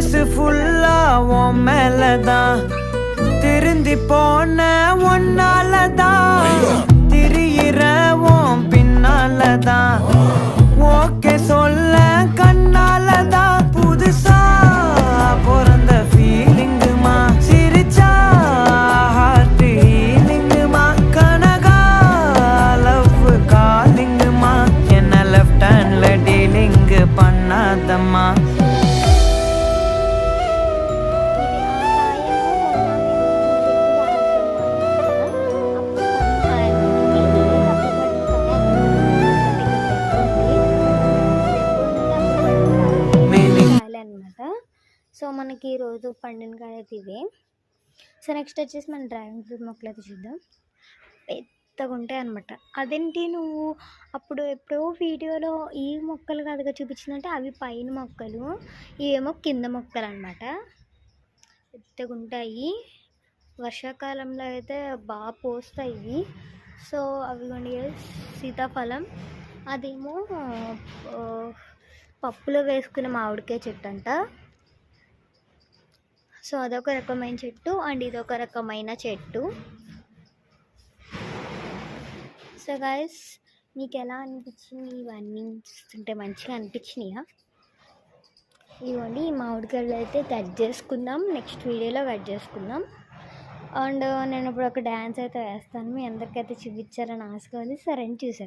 மனசு ஃபுல்லா உன் மேலதான் திருந்தி போன ஒன்னாலதான் திரியிற உன் பின்னாலதான் ஓகே சொல்ல கண்ணாலதான் புதுசா பிறந்த ஃபீலிங்குமா சிரிச்சா ஹார்ட் ஹீலிங்குமா கனகா லவ் காலிங்குமா என்ன லெஃப்ட் ஹேண்ட்ல டீலிங் பண்ணாதம்மா అనమాట. సో మనకి ఈరోజు పండిన కాయ అయితే ఇవే. సో నెక్స్ట్ వచ్చేసి మన డ్రాగన్ ఫ్రూట్ మొక్కలు అయితే చూద్దాం. పెద్దగా ఉంటాయి అనమాట. అదేంటి నువ్వు అప్పుడు ఎప్పుడో వీడియోలో ఈ మొక్కలు కాదుగా చూపించిందంటే అవి పైన మొక్కలు, ఇవేమో కింద మొక్కలు అనమాట. పెద్దగా ఉంటాయి. వర్షాకాలంలో అయితే బాగా పోస్తాయి. సో అవి సీతాఫలం, అదేమో పప్పులో వేసుకునే మామిడికాయ చెట్టు అంట. సో అదొక రకమైన చెట్టు అండ్ ఇదొక రకమైన చెట్టు. సో గైస్ మీకు ఎలా అనిపించింది? ఇవన్నీ చూస్తుంటే మంచిగా అనిపించినాయా? ఇవ్వండి ఈ మామిడికాయలు అయితే కట్ చేసుకుందాం, నెక్స్ట్ వీడియోలో కట్ చేసుకుందాం. అండ్ నేను ఇప్పుడు ఒక డ్యాన్స్ అయితే వేస్తాను, మీ అందరికైతే చూపించారని ఆశగా ఉంది. సరే అని చూసాను.